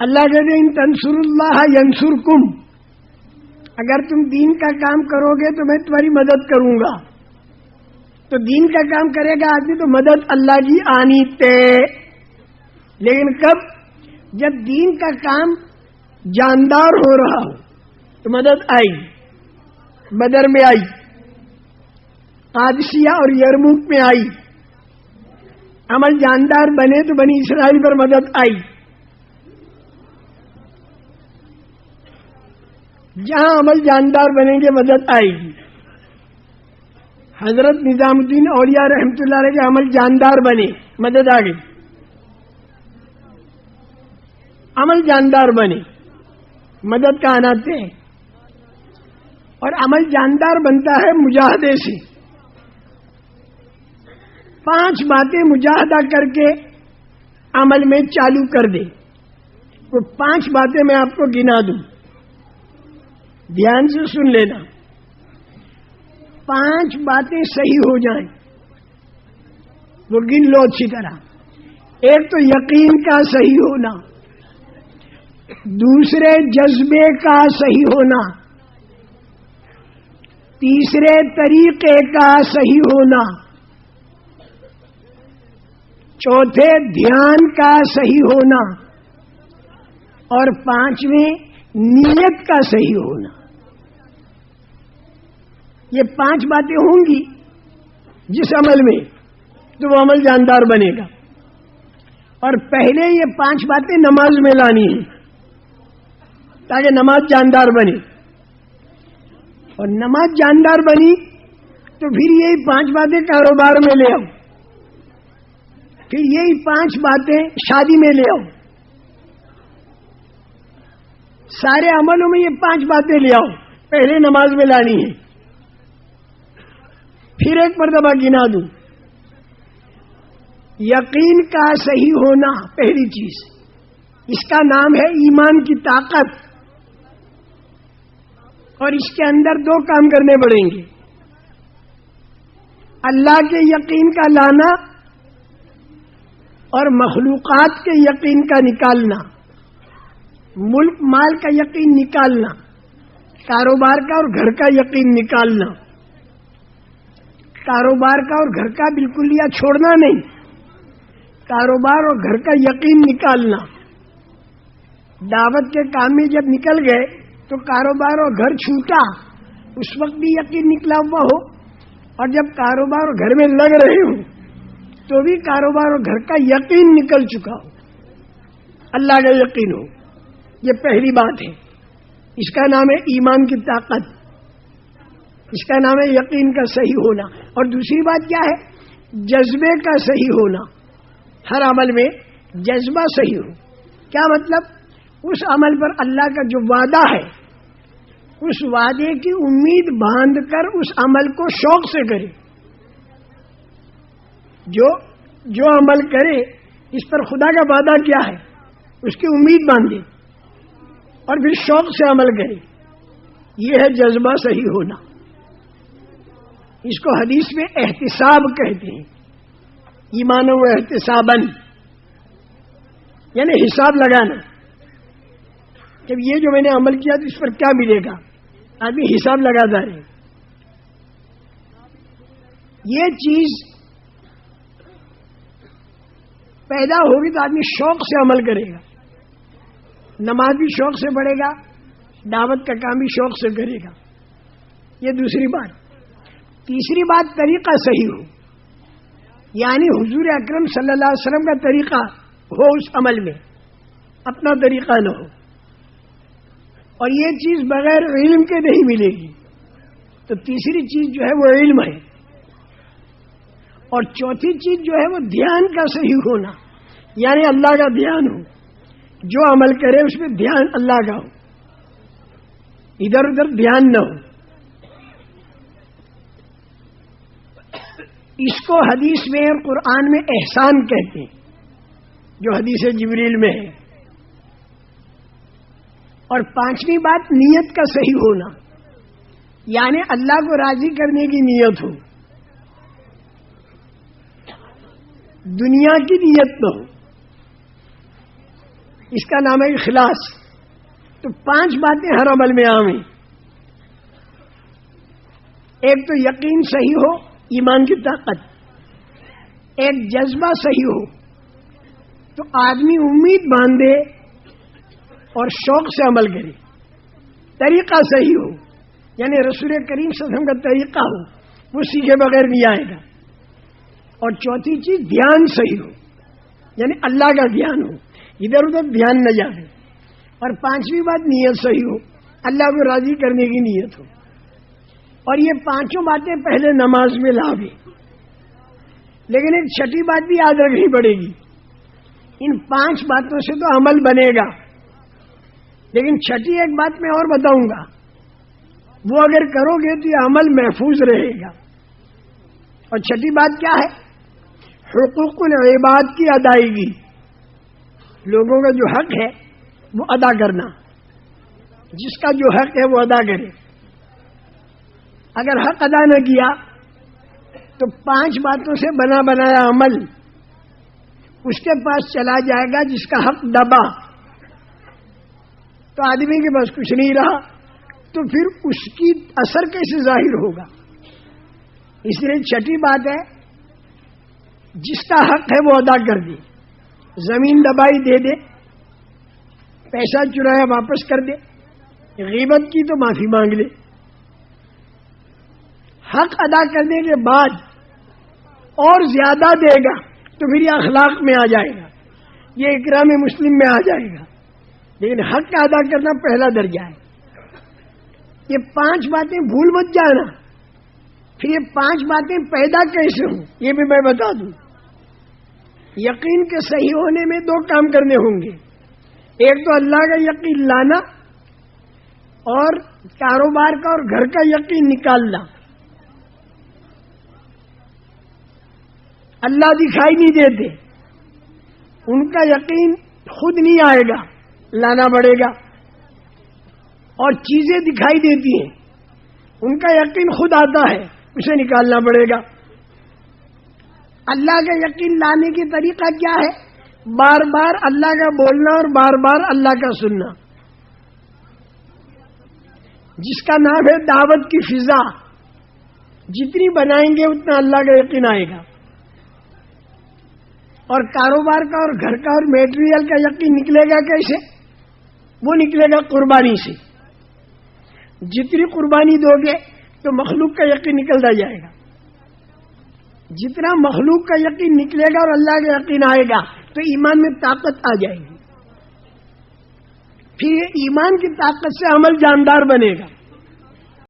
اللہ کہتے ہیں ان تنصر اللہ ینصرکم، اگر تم دین کا کام کرو گے تو میں تمہاری مدد کروں گا. تو دین کا کام کرے گا آدمی تو مدد اللہ کی آنی تے. لیکن کب؟ جب دین کا کام جاندار ہو رہا ہو تو مدد آئی. بدر میں آئی، قادسیہ اور یرموک میں آئی. عمل جاندار بنے تو بنی اسرائیل پر مدد آئی. جہاں عمل جاندار بنیں گے مدد آئے گی. حضرت نظام الدین اولیاء رحمۃ اللہ علیہ کے عمل جاندار بنے، مدد آ گئی. عمل جاندار بنے، مدد کا آنا تے. اور عمل جاندار بنتا ہے مجاہدے سے. 5 باتیں مجاہدہ کر کے عمل میں چالو کر دے. وہ 5 باتیں میں آپ کو گنا دوں، دھیان سے سن لینا. 5 باتیں صحیح ہو جائیں وہ گن لو اچھی طرح. ایک تو یقین کا صحیح ہونا، دوسرے جذبے کا صحیح ہونا، تیسرے طریقے کا صحیح ہونا، چوتھے دھیان کا صحیح ہونا، اور 5ویں نیت کا صحیح ہونا. یہ 5 باتیں ہوں گی جس عمل میں تو وہ عمل جاندار بنے گا. اور پہلے یہ 5 باتیں نماز میں لانی ہیں تاکہ نماز جاندار بنے. اور نماز جاندار بنی تو پھر یہی 5 باتیں کاروبار میں لے آؤ، پھر یہی 5 باتیں شادی میں لے آؤ. سارے عملوں میں یہ 5 باتیں لے آؤ. پہلے نماز میں لانی ہے. پھر ایک مرتبہ گنا دوں، یقین کا صحیح ہونا پہلی چیز. اس کا نام ہے ایمان کی طاقت. اور اس کے اندر 2 کام کرنے پڑیں گے: اللہ کے یقین کا لانا اور مخلوقات کے یقین کا نکالنا. ملک مال کا یقین نکالنا، کاروبار کا اور گھر کا یقین نکالنا. کاروبار کا اور گھر کا بالکل یا چھوڑنا نہیں، کاروبار اور گھر کا یقین نکالنا. دعوت کے کام میں جب نکل گئے تو کاروبار اور گھر چھوٹا، اس وقت بھی یقین نکلا ہوا ہو، اور جب کاروبار اور گھر میں لگ رہے ہوں تو بھی کاروبار اور گھر کا یقین نکل چکا ہو، اللہ کا یقین ہو. یہ پہلی بات ہے. اس کا نام ہے ایمان کی طاقت. اس کا نام ہے یقین کا صحیح ہونا. اور دوسری بات کیا ہے؟ جذبے کا صحیح ہونا. ہر عمل میں جذبہ صحیح ہو. کیا مطلب؟ اس عمل پر اللہ کا جو وعدہ ہے اس وعدے کی امید باندھ کر اس عمل کو شوق سے کرے. جو عمل کرے اس پر خدا کا وعدہ کیا ہے اس کی امید باندھے اور پھر شوق سے عمل کرے. یہ ہے جذبہ صحیح ہونا. اس کو حدیث میں احتساب کہتے ہیں. ایمان و احتسابن، یعنی حساب لگانا. جب یہ جو میں نے عمل کیا تو اس پر کیا ملے گا، آدمی حساب لگاتا رہے. یہ چیز پیدا ہوگی تو آدمی شوق سے عمل کرے گا. نماز بھی شوق سے پڑھے گا، دعوت کا کام بھی شوق سے کرے گا. یہ دوسری بات. تیسری بات طریقہ صحیح ہو، یعنی حضور اکرم صلی اللہ علیہ وسلم کا طریقہ ہو اس عمل میں، اپنا طریقہ نہ ہو. اور یہ چیز بغیر علم کے نہیں ملے گی. تو تیسری چیز جو ہے وہ علم ہے. اور چوتھی چیز جو ہے وہ دھیان کا صحیح ہونا، یعنی اللہ کا دھیان ہو. جو عمل کرے اس میں دھیان اللہ کا ہو، ادھر ادھر دھیان نہ ہو. اس کو حدیث میں اور قرآن میں احسان کہتے ہیں، جو حدیث جبریل میں ہے. اور 5ویں بات نیت کا صحیح ہونا، یعنی اللہ کو راضی کرنے کی نیت ہو، دنیا کی نیت نہ ہو. اس کا نام ہے اخلاص. تو 5 باتیں ہر عمل میں عام ہیں. ایک تو یقین صحیح ہو، ایمان کی طاقت. ایک جذبہ صحیح ہو تو آدمی امید باندھے اور شوق سے عمل کرے. طریقہ صحیح ہو، یعنی رسول کریم صلی اللہ علیہ وسلم کا طریقہ ہو، وہ سیکھے بغیر نہیں آئے گا. اور چوتھی چیز دھیان صحیح ہو، یعنی اللہ کا دھیان ہو، ادھر ادھر دھیان نہ جائے. اور 5ویں بات نیت صحیح ہو، اللہ کو راضی کرنے کی نیت ہو. اور یہ 5 باتیں پہلے نماز میں لاوے. لیکن ایک چھٹی بات بھی یاد رکھنی پڑے گی. ان 5 باتوں سے تو عمل بنے گا، لیکن چھٹی ایک بات میں اور بتاؤں گا، وہ اگر کرو گے تو یہ عمل محفوظ رہے گا. اور چھٹی بات کیا ہے؟ حقوق العباد کی ادائیگی. لوگوں کا جو حق ہے وہ ادا کرنا. جس کا جو حق ہے وہ ادا کرے. اگر حق ادا نہ کیا تو 5 باتوں سے بنا بنایا عمل اس کے پاس چلا جائے گا جس کا حق دبا. تو آدمی کے پاس کچھ نہیں رہا، تو پھر اس کی اثر کیسے ظاہر ہوگا؟ اس لیے چھٹی بات ہے، جس کا حق ہے وہ ادا کر دے. زمین دبائی دے دے، پیسہ چرایا واپس کر دے، غیبت کی تو معافی مانگ لے. حق ادا کرنے کے بعد اور زیادہ دے گا تو پھر یہ اخلاق میں آ جائے گا، یہ اکرام مسلم میں آ جائے گا. لیکن حق کا ادا کرنا پہلا درجہ ہے. یہ 5 باتیں بھول مت جانا. پھر یہ 5 باتیں پیدا کیسے ہوں یہ بھی میں بتا دوں. یقین کے صحیح ہونے میں 2 کام کرنے ہوں گے. ایک تو اللہ کا یقین لانا، اور کاروبار کا اور گھر کا یقین نکالنا. اللہ دکھائی نہیں دیتے، ان کا یقین خود نہیں آئے گا، لانا پڑے گا. اور چیزیں دکھائی دیتی ہیں، ان کا یقین خود آتا ہے، اسے نکالنا پڑے گا. اللہ کا یقین لانے کی طریقہ کیا ہے؟ بار بار اللہ کا بولنا اور بار بار اللہ کا سننا، جس کا نام ہے دعوت کی فضا. جتنی بنائیں گے اتنا اللہ کا یقین آئے گا. اور کاروبار کا اور گھر کا اور میٹیریل کا یقین نکلے گا کیسے؟ وہ نکلے گا قربانی سے. جتنی قربانی دو گے تو مخلوق کا یقین نکلتا جائے گا. جتنا مخلوق کا یقین نکلے گا اور اللہ کا یقین آئے گا تو ایمان میں طاقت آ جائے گی. پھر یہ ایمان کی طاقت سے عمل جاندار بنے گا.